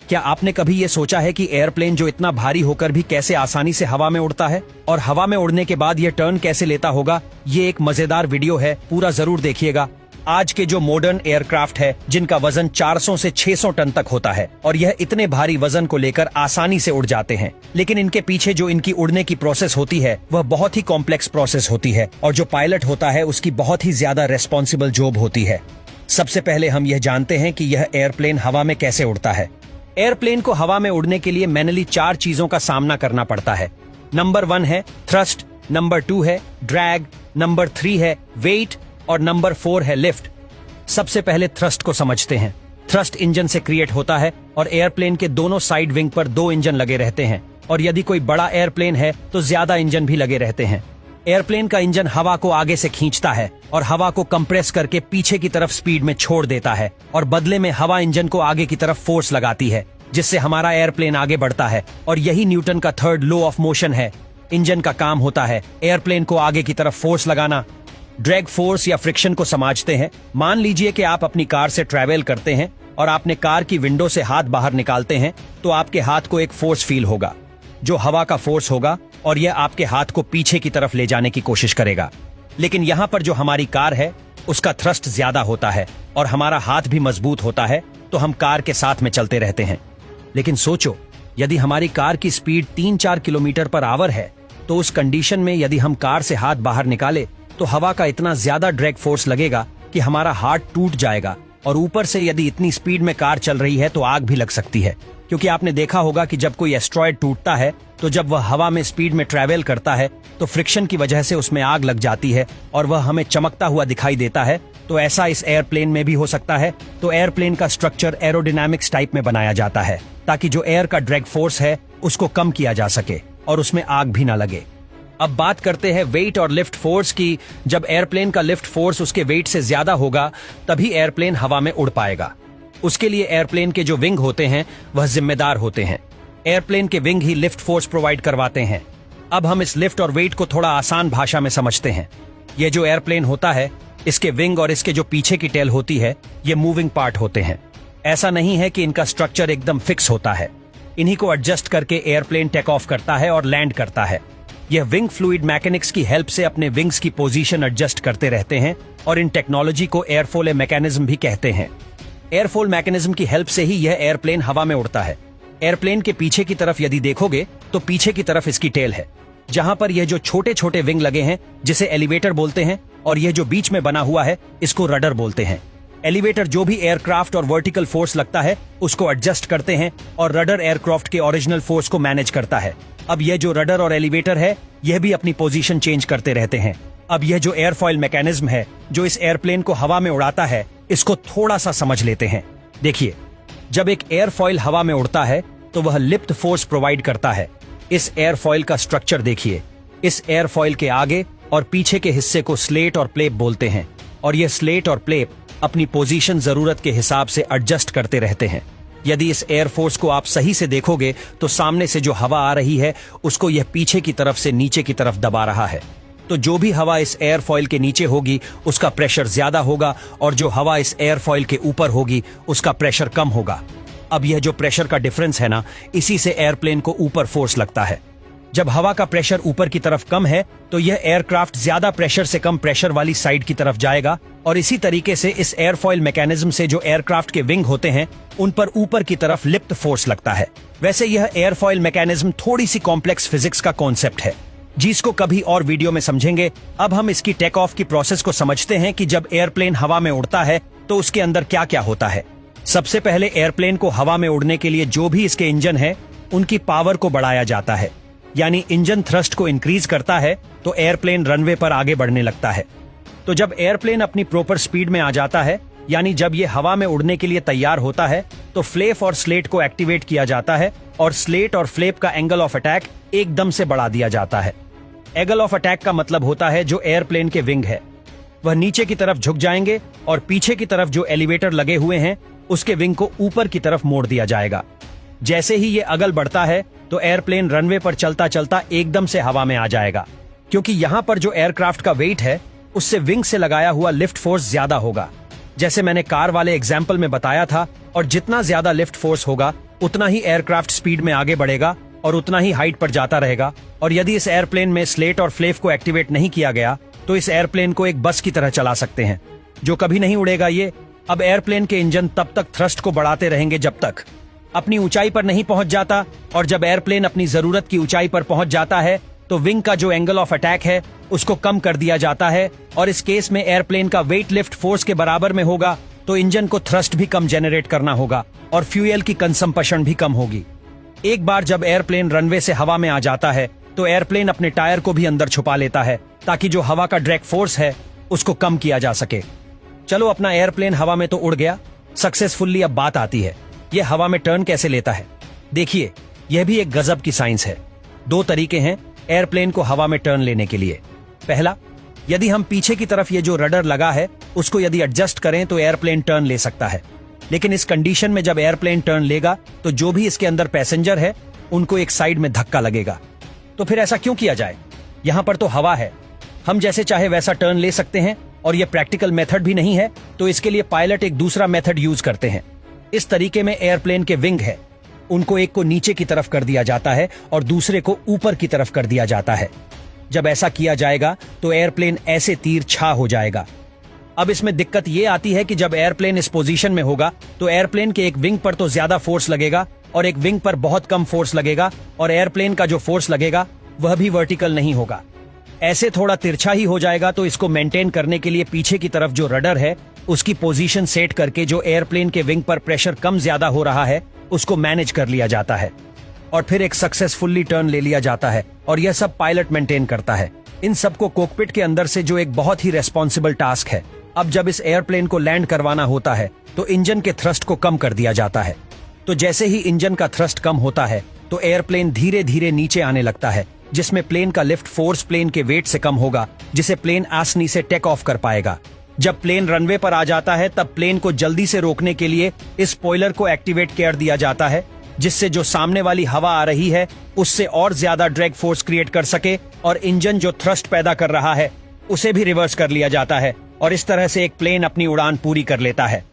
क्या आपने कभी ये सोचा है कि एयरप्लेन जो इतना भारी होकर भी कैसे आसानी से हवा में उड़ता है, और हवा में उड़ने के बाद ये टर्न कैसे लेता होगा? ये एक मजेदार वीडियो है, पूरा जरूर देखिएगा। आज के जो मॉडर्न एयरक्राफ्ट है जिनका वजन 400 से 600 टन तक होता है और यह इतने भारी वजन को लेकर आसानी से उड़ जाते हैं, लेकिन इनके पीछे जो इनकी उड़ने की प्रोसेस होती है वह बहुत ही कॉम्प्लेक्स प्रोसेस होती है और जो पायलट होता है उसकी बहुत ही ज्यादा रेस्पॉन्सिबल जॉब होती है। सबसे पहले हम यह जानते हैं कि यह एयरप्लेन हवा में कैसे उड़ता है। एयरप्लेन को हवा में उड़ने के लिए मैनुअली 4 चीजों का सामना करना पड़ता है। नंबर 1 है थ्रस्ट, नंबर 2 है ड्रैग, नंबर 3 है वेट और नंबर 4 है लिफ्ट। सबसे पहले थ्रस्ट को समझते हैं। थ्रस्ट इंजन से क्रिएट होता है और एयरप्लेन के दोनों साइड विंग पर 2 इंजन लगे रहते हैं और यदि कोई बड़ा एयरप्लेन है तो ज्यादा इंजन भी लगे रहते हैं। एयरप्लेन का इंजन हवा को आगे से खींचता है और हवा को कंप्रेस करके पीछे की तरफ स्पीड में छोड़ देता है और बदले में हवा इंजन को आगे की तरफ फोर्स लगाती है, जिससे हमारा एयरप्लेन आगे बढ़ता है। और यही न्यूटन का 3rd लॉ ऑफ मोशन है। इंजन का काम होता है एयरप्लेन को आगे की तरफ फोर्स लगाना। ड्रैग फोर्स या फ्रिक्शन को समझते हैं। मान लीजिए कि आप अपनी कार से ट्रैवल करते हैं और आपने कार की विंडो से हाथ बाहर निकालते हैं तो आपके हाथ को एक फोर्स फील होगा जो हवा का फोर्स होगा और यह आपके हाथ को पीछे की तरफ ले जाने की कोशिश करेगा। लेकिन यहाँ पर जो हमारी कार है उसका थ्रस्ट ज्यादा होता है और हमारा हाथ भी मजबूत होता है, तो हम कार के साथ में चलते रहते हैं। लेकिन सोचो, यदि हमारी कार की स्पीड 3-4 किलोमीटर पर आवर है तो उस कंडीशन में यदि हम कार से हाथ बाहर निकाले तो हवा का इतना ज्यादा ड्रैग फोर्स लगेगा कि हमारा हाथ टूट जाएगा और ऊपर से यदि इतनी स्पीड में कार चल रही है तो आग भी लग सकती है। क्योंकि आपने देखा होगा कि जब कोई एस्ट्रॉयड टूटता है तो जब वह हवा में स्पीड में ट्रैवल करता है तो फ्रिक्शन की वजह से उसमें आग लग जाती है और वह हमें चमकता हुआ दिखाई देता है। तो ऐसा इस एयरप्लेन में भी हो सकता है। तो एयरप्लेन का स्ट्रक्चर एरोडायनामिक्स टाइप में बनाया जाता है ताकि जो एयर का ड्रैग फोर्स है उसको कम किया जा सके और उसमें आग भी ना लगे। अब बात करते हैं वेट और लिफ्ट फोर्स की। जब एयरप्लेन का लिफ्ट फोर्स उसके वेट से ज्यादा होगा तभी एयरप्लेन हवा में उड़ पाएगा। उसके लिए एयरप्लेन के जो विंग होते हैं वह जिम्मेदार होते हैं। एयरप्लेन के विंग ही लिफ्ट फोर्स प्रोवाइड करवाते हैं। अब हम इस लिफ्ट और वेट को थोड़ा आसान भाषा में समझते हैं। यह जो एयरप्लेन होता है, इसके विंग और इसके जो पीछे की टेल होती है, ये मूविंग पार्ट होते हैं। ऐसा नहीं है कि इनका स्ट्रक्चर एकदम फिक्स होता है। इन्हीं को एडजस्ट करके एयरप्लेन टेक ऑफ करता है और लैंड करता है। यह विंग फ्लूइड मैकेनिक्स की हेल्प से अपने विंग्स की पोजीशन एडजस्ट करते रहते हैं और इन टेक्नोलॉजी को एयरफोल मैकेनिज्म भी कहते हैं। एयरफोल मैकेनिज्म की हेल्प से ही यह एयरप्लेन हवा में उड़ता है। एयरप्लेन के पीछे की तरफ यदि देखोगे तो पीछे की तरफ इसकी टेल है, जहां पर यह जो छोटे छोटे विंग लगे हैं जिसे एलिवेटर बोलते हैं, और यह जो बीच में बना हुआ है इसको रडर बोलते हैं। एलिवेटर जो भी एयरक्राफ्ट और वर्टिकल फोर्स लगता है उसको एडजस्ट करते हैं और रडर एयरक्राफ्ट के ओरिजिनल फोर्स को मैनेज करता है। अब यह जो रडर और एलिवेटर है यह भी अपनी पोजीशन चेंज करते रहते हैं। अब यह जो एयरफॉइल मैकेनिज्म है जो इस एयरप्लेन को हवा में उड़ाता है, इसको थोड़ा सा समझ लेते हैं। देखिए, जब एक एयरफॉइल हवा में उड़ता है तो वह लिफ्ट फोर्स प्रोवाइड करता है। इस एयरफॉइल का स्ट्रक्चर देखिए। इस एयरफॉइल के आगे और पीछे के हिस्से को स्लेट और प्लेप बोलते हैं और यह स्लेट और प्लेप अपनी पोजीशन जरूरत के हिसाब से एडजस्ट करते रहते हैं। यदि इस एयरफोर्स को आप सही से देखोगे तो सामने से जो हवा आ रही है उसको यह पीछे की तरफ से नीचे की तरफ दबा रहा है। तो जो भी हवा इस एयरफॉइल के नीचे होगी उसका प्रेशर ज्यादा होगा और जो हवा इस एयरफॉइल के ऊपर होगी उसका प्रेशर कम होगा। अब यह जो प्रेशर का डिफरेंस है ना, इसी से एयरप्लेन को ऊपर फोर्स लगता है। जब हवा का प्रेशर ऊपर की तरफ कम है तो यह एयरक्राफ्ट ज्यादा प्रेशर से कम प्रेशर वाली साइड की तरफ जाएगा और इसी तरीके से इस एयरफॉइल मैकेनिज्म से जो एयरक्राफ्ट के विंग होते हैं उन पर ऊपर की तरफ लिफ्ट फोर्स लगता है। वैसे यह एयरफॉइल मैकेनिज्म थोड़ी सी कॉम्प्लेक्स फिजिक्स का कॉन्सेप्ट है जिसको कभी और वीडियो में समझेंगे। अब हम इसकी टेक ऑफ की प्रोसेस को समझते हैं कि जब एयरप्लेन हवा में उड़ता है तो उसके अंदर क्या क्या होता है। सबसे पहले एयरप्लेन को हवा में उड़ने के लिए जो भी इसके इंजन है उनकी पावर को बढ़ाया जाता है, यानी इंजन थ्रस्ट को इंक्रीज करता है तो एयरप्लेन रनवे पर आगे बढ़ने लगता है। तो जब एयरप्लेन अपनी प्रॉपर स्पीड में आ जाता है, यानी जब ये हवा में उड़ने के लिए तैयार होता है, तो फ्लेप और स्लेट को एक्टिवेट किया जाता है और स्लेट और फ्लेप का एंगल ऑफ अटैक एकदम से बढ़ा दिया जाता है। एंगल ऑफ अटैक का मतलब होता है जो एयरप्लेन के विंग है वह नीचे की तरफ झुक जाएंगे और पीछे की तरफ जो एलिवेटर लगे हुए हैं उसके विंग को ऊपर की तरफ मोड़ दिया जाएगा। जैसे ही ये अगल बढ़ता है तो एयरप्लेन रनवे पर चलता चलता एकदम से हवा में आ जाएगा, क्योंकि यहाँ पर जो एयरक्राफ्ट का वेट है उससे विंग से लगाया हुआ लिफ्ट फोर्स ज्यादा होगा, जैसे मैंने कार वाले एग्जाम्पल में बताया था। और जितना ज्यादा लिफ्ट फोर्स होगा उतना ही एयरक्राफ्ट स्पीड में आगे बढ़ेगा और उतना ही हाइट पर जाता रहेगा। और यदि इस एयरप्लेन में स्लेट और फ्लेव को एक्टिवेट नहीं किया गया तो इस एयरप्लेन को एक बस की तरह चला सकते हैं जो कभी नहीं उड़ेगा। ये अब एयरप्लेन के इंजन तब तक थ्रस्ट को बढ़ाते रहेंगे जब तक अपनी ऊंचाई पर नहीं पहुंच जाता, और जब एयरप्लेन अपनी जरूरत की ऊंचाई पर पहुंच जाता है तो विंग का जो एंगल ऑफ अटैक है उसको कम कर दिया जाता है, और इस केस में एयरप्लेन का वेट लिफ्ट फोर्स के बराबर में होगा तो इंजन को थ्रस्ट भी कम जनरेट करना होगा और फ्यूल की कंजम्पशन भी कम होगी। एक बार जब एयरप्लेन रनवे से हवा में आ जाता है तो एयरप्लेन अपने टायर को भी अंदर छुपा लेता है ताकि जो हवा का ड्रैग फोर्स है उसको कम किया जा सके। चलो, अपना एयरप्लेन हवा में तो उड़ गया सक्सेसफुल्ली। अब बात आती है ये हवा में टर्न कैसे लेता है। देखिए, यह भी एक गजब की साइंस है। दो तरीके हैं एयरप्लेन को हवा में टर्न लेने के लिए। पहला, यदि हम पीछे की तरफ ये जो रडर लगा है उसको यदि एडजस्ट करें तो एयरप्लेन टर्न ले सकता है। लेकिन इस कंडीशन में जब एयरप्लेन टर्न लेगा तो जो भी इसके अंदर पैसेंजर है उनको एक साइड में धक्का लगेगा। तो फिर ऐसा क्यों किया जाए? यहां पर तो हवा है, हम जैसे चाहे वैसा टर्न ले सकते हैं, और यह प्रैक्टिकल मेथड भी नहीं है तो इसके लिए पायलट एक दूसरा मेथड यूज करते हैं। इस तरीके में एयरप्लेन के विंग है, उनको एक को नीचे की तरफ कर दिया जाता है और दूसरे को ऊपर की तरफ कर दिया जाता है। जब ऐसा किया जाएगा तो एयरप्लेन ऐसे तीर छा हो जाएगा। अब इसमें दिक्कत यह आती है कि जब एयरप्लेन इस पोजीशन में होगा तो एयरप्लेन के एक विंग पर तो ज्यादा फोर्स लगेगा और एक विंग पर बहुत कम फोर्स लगेगा, और एयरप्लेन का जो फोर्स लगेगा वह भी वर्टिकल नहीं होगा, ऐसे थोड़ा तिरछा ही हो जाएगा। तो इसको मेंटेन करने के लिए पीछे की तरफ जो रडर है उसकी पोजीशन सेट करके जो एयरप्लेन के विंग पर प्रेशर कम ज्यादा हो रहा है उसको मैनेज कर लिया जाता है, और फिर एक सक्सेसफुली टर्न ले लिया जाता है, और यह सब पायलट मेंटेन करता है। इन सबको कॉकपिट के अंदर से, जो एक बहुत ही रेस्पॉन्सिबल टास्क है। अब जब इस एयरप्लेन को लैंड करवाना होता है तो इंजन के थ्रस्ट को कम कर दिया जाता है। तो जैसे ही इंजन का थ्रस्ट कम होता है तो एयरप्लेन धीरे धीरे नीचे आने लगता है, जिसमें प्लेन का लिफ्ट फोर्स प्लेन के वेट से कम होगा, जिसे प्लेन आसानी से टेक ऑफ कर पाएगा। जब प्लेन रनवे पर आ जाता है तब प्लेन को जल्दी से रोकने के लिए इस स्पॉइलर को एक्टिवेट कर दिया जाता है, जिससे जो सामने वाली हवा आ रही है उससे और ज्यादा ड्रैग फोर्स क्रिएट कर सके, और इंजन जो थ्रस्ट पैदा कर रहा है उसे भी रिवर्स कर लिया जाता है, और इस तरह से एक प्लेन अपनी उड़ान पूरी कर लेता है।